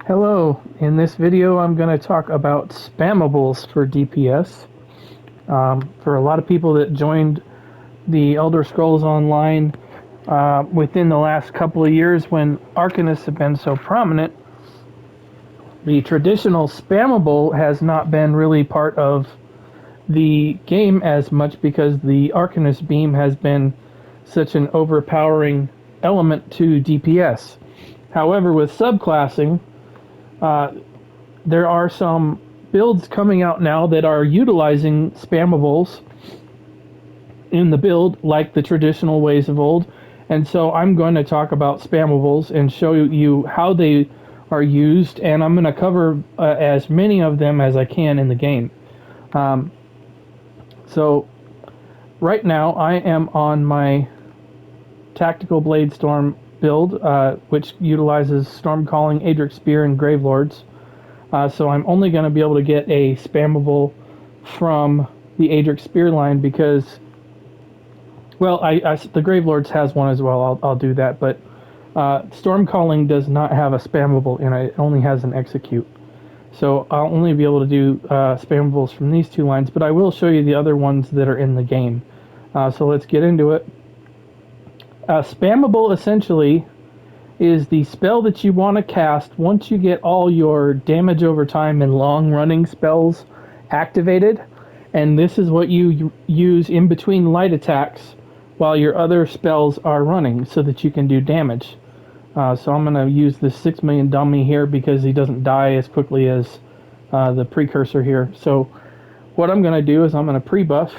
Hello, in this video I'm going to talk about spammables for DPS. For a lot of people that joined the Elder Scrolls Online within the last couple of years when Arcanists have been so prominent, the traditional spammable has not been really part of the game as much because the Arcanist beam has been such an overpowering element to DPS. However, with subclassing, there are some builds coming out now that are utilizing spammables in the build like the traditional ways of old. And so I'm going to talk about spammables and show you how they are used, and I'm going to cover as many of them as I can in the game. So right now I am on my Tactical Bladestorm build, which utilizes Stormcalling, Aedric Spear, and Gravelords. So I'm only going to be able to get a spammable from the Aedric Spear line because, well, the Gravelords has one as well. I'll do that, but Stormcalling does not have a spammable in it. It only has an execute. So I'll only be able to do spammables from these two lines, but I will show you the other ones that are in the game. So let's get into it. Spammable essentially is the spell that you want to cast once you get all your damage over time and long running spells activated, and this is what you use in between light attacks while your other spells are running so that you can do damage. So I'm going to use this 6 million dummy here because he doesn't die as quickly as the precursor here. So what I'm going to do is I'm going to pre-buff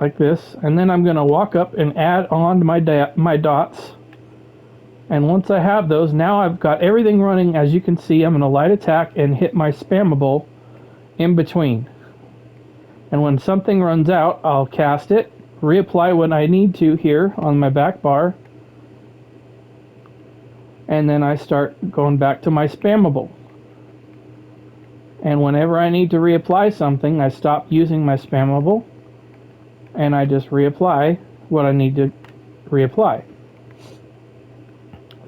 like this, and then I'm going to walk up and add on my dots. And once I have those, now I've got everything running. As you can see, I'm going to light attack and hit my spammable in between. And when something runs out, I'll cast it, reapply what I need to here on my back bar, and then I start going back to my spammable. And whenever I need to reapply something, I stop using my spammable, and I just reapply what I need to reapply.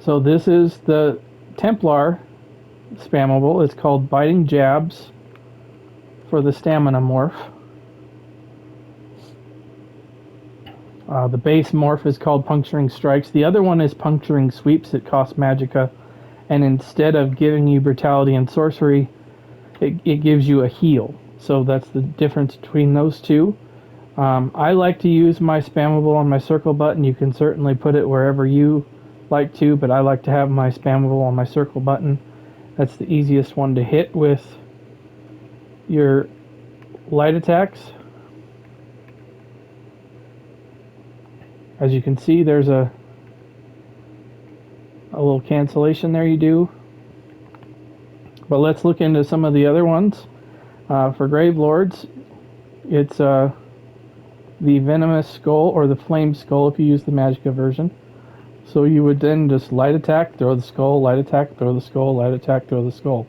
So this is the Templar spammable. It's called Biting Jabs for the Stamina Morph. The base morph is called Puncturing Strikes. The other one is Puncturing Sweeps. It costs magicka, and instead of giving you brutality and sorcery, it gives you a heal. So that's the difference between those two. I like to use my spammable on my circle button. You can certainly put it wherever you like to, but I like to have my spammable on my circle button. That's the easiest one to hit with your light attacks. As you can see, there's a little cancellation there you do. But let's look into some of the other ones. For Gravelords, it's the Venomous Skull or the Flame Skull if you use the magicka version. So you would then just light attack, throw the skull, light attack, throw the skull, light attack, throw the skull.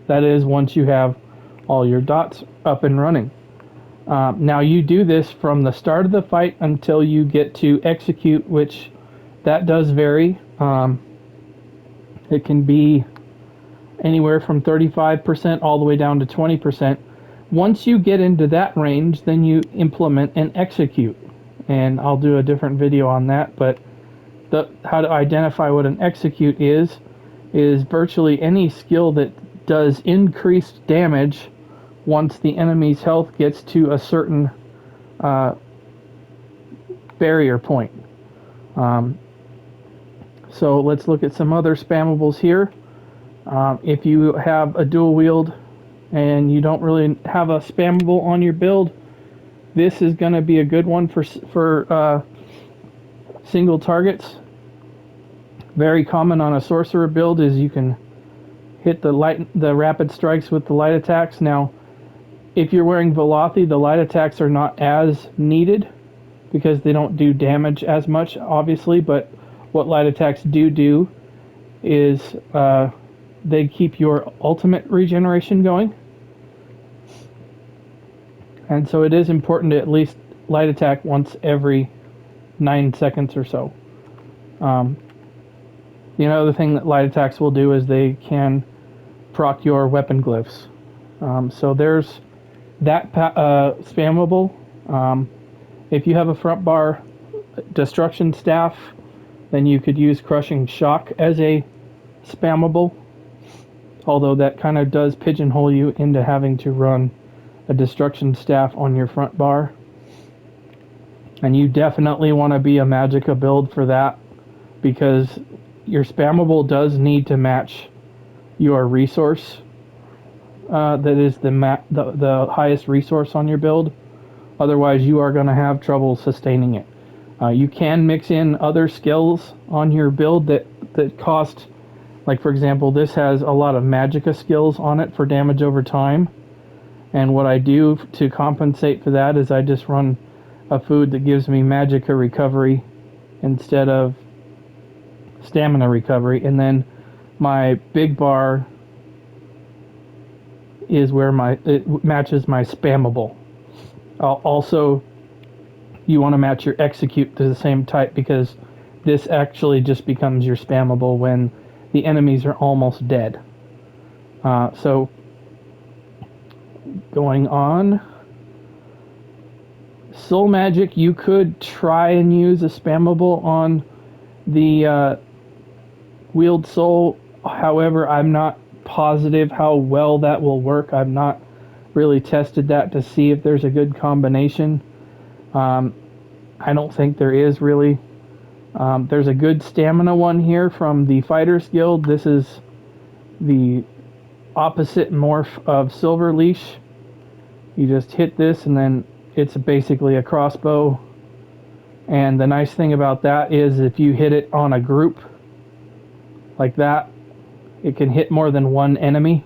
That is once you have all your dots up and running. Now you do this from the start of the fight until you get to execute, which that does vary. It can be anywhere from 35% all the way down to 20%. Once you get into that range, then you implement and execute. And I'll do a different video on that, but how to identify what an execute is virtually any skill that does increased damage once the enemy's health gets to a certain barrier point. So let's look at some other spammables here. If you have a dual wield and you don't really have a spammable on your build, this is going to be a good one for single targets. Very common on a sorcerer build is you can hit the rapid strikes with the light attacks. Now, if you're wearing Velothi, the light attacks are not as needed because they don't do damage as much, obviously, but what light attacks do is they keep your ultimate regeneration going. And so it is important to at least light attack once every 9 seconds or so. The other thing that light attacks will do is they can proc your weapon glyphs. So there's that spammable. If you have a front bar destruction staff, then you could use crushing shock as a spammable. Although that kind of does pigeonhole you into having to run a destruction staff on your front bar. And you definitely want to be a magicka build for that, because your spammable does need to match your resource. That is the highest resource on your build. Otherwise, you are going to have trouble sustaining it. You can mix in other skills on your build that cost, like for example, this has a lot of magicka skills on it for damage over time. And what I do to compensate for that is I just run a food that gives me magicka recovery instead of stamina recovery. And then my big bar is where it matches my spammable. Also, you want to match your execute to the same type, because this actually just becomes your spammable when the enemies are almost dead. So going on, soul magic, you could try and use a spammable on the Wield soul. However, I'm not positive how well that will work. I've not really tested that to see if there's a good combination. I don't think there is really. There's a good stamina one here from the Fighters Guild. This is the opposite morph of Silver Leash. You just hit this and then it's basically a crossbow. And the nice thing about that is if you hit it on a group like that, it can hit more than one enemy.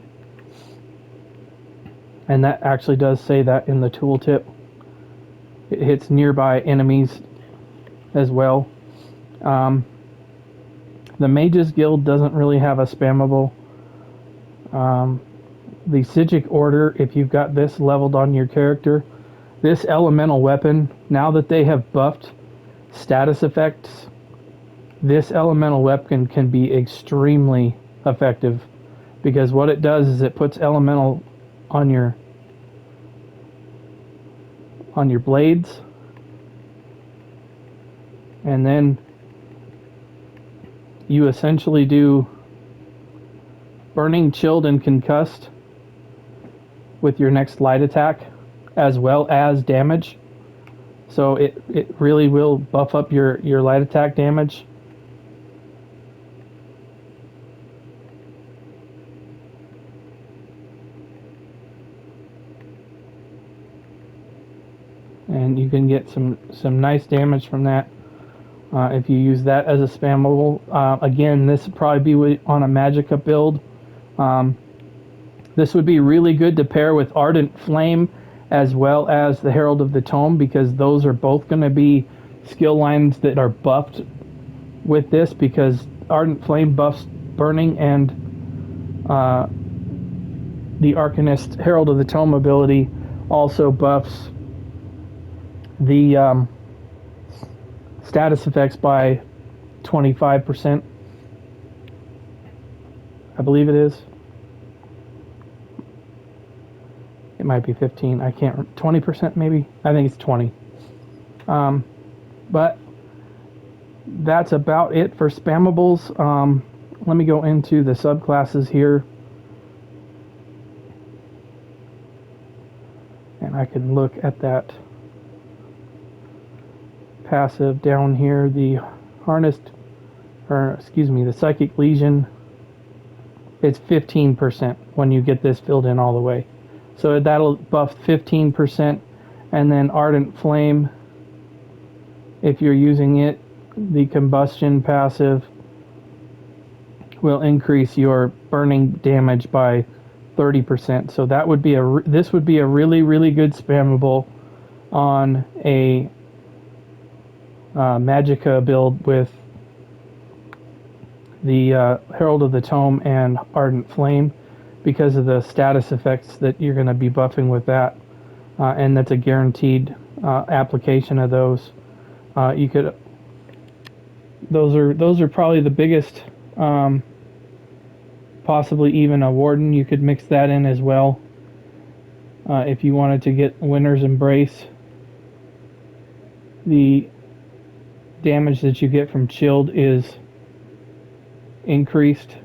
And that actually does say that in the tooltip. It hits nearby enemies as well. The Mages Guild doesn't really have a spammable. The Psijic Order, if you've got this leveled on your character, this elemental weapon, now that they have buffed status effects, this elemental weapon can be extremely effective, because what it does is it puts elemental on your blades, and then you essentially do burning, chilled, and concussed with your next light attack, as well as damage. So it really will buff up your light attack damage. And you can get some nice damage from that if you use that as a spammable. Again, this would probably be on a magicka build. This would be really good to pair with Ardent Flame as well as the Herald of the Tome, because those are both going to be skill lines that are buffed with this, because Ardent Flame buffs burning, and the Arcanist Herald of the Tome ability also buffs the status effects by 25%. I believe it is. It might be 15. I can't. 20% maybe. I think it's 20. But that's about it for spammables. Let me go into the subclasses here, and I can look at that passive down here. The the Psychic Legion, it's 15% when you get this filled in all the way. So that'll buff 15%. And then Ardent Flame, if you're using it, the combustion passive will increase your burning damage by 30%. So that would be this would be a really, really good spammable on a magicka build with the Herald of the Tome and Ardent Flame, because of the status effects that you're going to be buffing with that, and that's a guaranteed application of those. You could Those are probably the biggest. Possibly even a Warden, you could mix that in as well. If you wanted to get Winter's Embrace, the damage that you get from Chilled is increased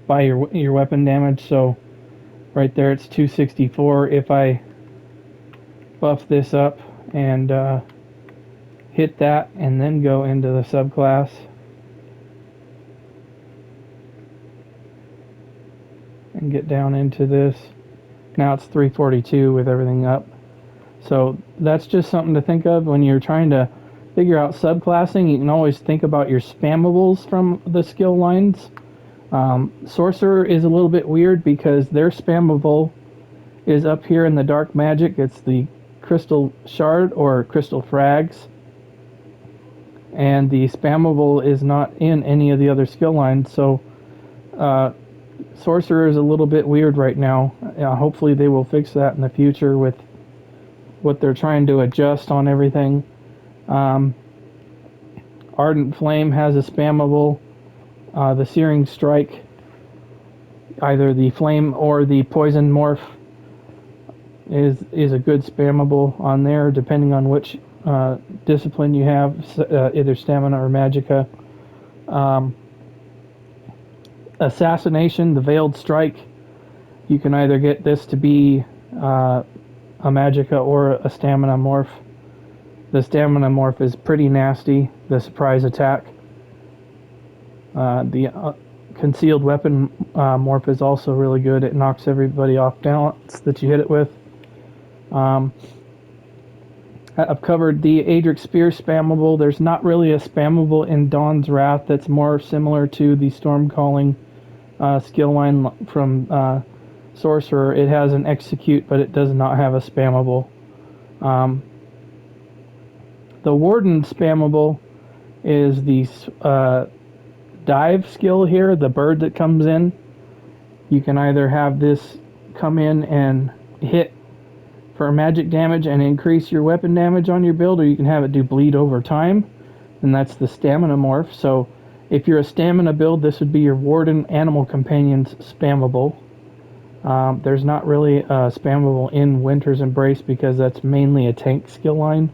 by your weapon damage. So right there it's 264. If I buff this up and hit that and then go into the subclass, and get down into this, now it's 342 with everything up. So that's just something to think of when you're trying to figure out subclassing. You can always think about your spammables from the skill lines. Sorcerer is a little bit weird because their spammable is up here in the dark magic. It's the crystal shard or crystal frags, and the spammable is not in any of the other skill lines. So Sorcerer is a little bit weird right now. Hopefully they will fix that in the future with what they're trying to adjust on everything. Ardent Flame has a spammable. The Searing Strike, either the Flame or the Poison Morph, is a good spammable on there, depending on which discipline you have, either Stamina or Magicka. Assassination, the Veiled Strike, you can either get this to be a Magicka or a Stamina Morph. The Stamina Morph is pretty nasty, the surprise attack. The Concealed Weapon Morph is also really good. It knocks everybody off balance that you hit it with. I've covered the Aedric Spear spammable. There's not really a spammable in Dawn's Wrath that's more similar to the Storm Calling skill line from Sorcerer. It has an execute, but it does not have a spammable. The Warden spammable is the dive skill here, the bird that comes in. You can either have this come in and hit for magic damage and increase your weapon damage on your build, or you can have it do bleed over time, and that's the Stamina Morph. So if you're a Stamina build, this would be your Warden Animal Companions spammable. There's not really a spammable in Winter's Embrace because that's mainly a tank skill line.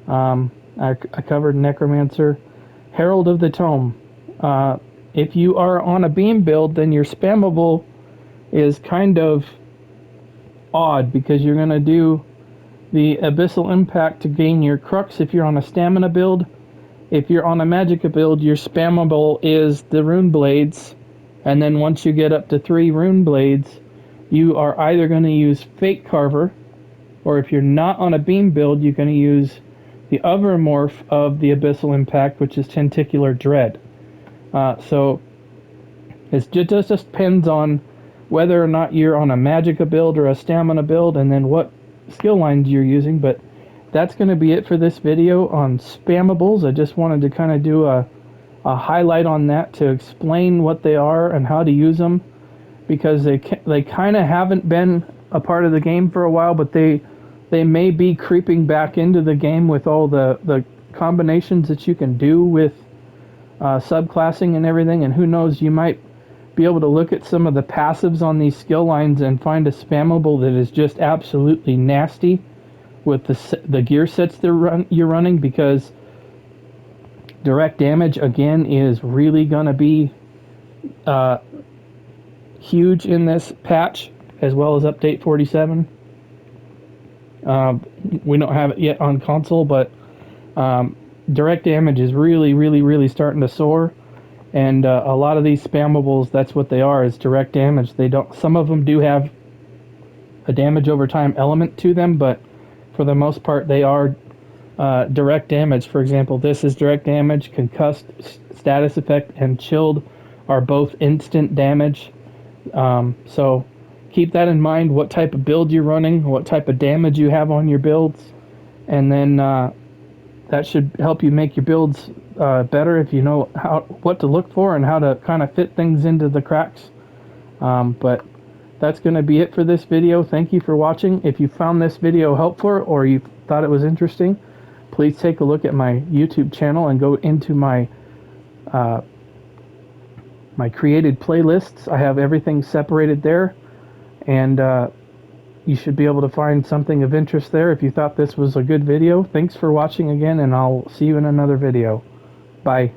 I covered Necromancer. Herald of the Tome. If you are on a beam build, then your spammable is kind of odd because you're going to do the Abyssal Impact to gain your Crux if you're on a Stamina build. If you're on a Magicka build, your spammable is the Rune Blades, and then once you get up to 3 Rune Blades, you are either going to use Fate Carver, or if you're not on a beam build, you're going to use the other morph of the Abyssal Impact, which is Tentacular Dread. So it just depends on whether or not you're on a Magicka build or a Stamina build, and then what skill lines you're using. But that's going to be it for this video on Spammables. I just wanted to kind of do a highlight on that to explain what they are and how to use them, because they kind of haven't been a part of the game for a while, but they may be creeping back into the game with all the combinations that you can do with subclassing and everything. And who knows, you might be able to look at some of the passives on these skill lines and find a spammable that is just absolutely nasty with the gear sets you're running, because direct damage again is really going to be huge in this patch, as well as update 47. We don't have it yet on console, but direct damage is really starting to soar, and a lot of these spammables, that's what they are, is direct damage. Some of them do have a damage over time element to them, but for the most part they are direct damage. For example, this is direct damage. Concussed, status effect, and chilled are both instant damage. So keep that in mind, what type of build you're running, what type of damage you have on your builds, and then that should help you make your builds better if you know what to look for and how to kind of fit things into the cracks. But that's going to be it for this video. Thank you for watching. If you found this video helpful or you thought it was interesting, please take a look at my YouTube channel and go into my my created playlists. I have everything separated there, and you should be able to find something of interest there. If you thought this was a good video, thanks for watching again, and I'll see you in another video. Bye.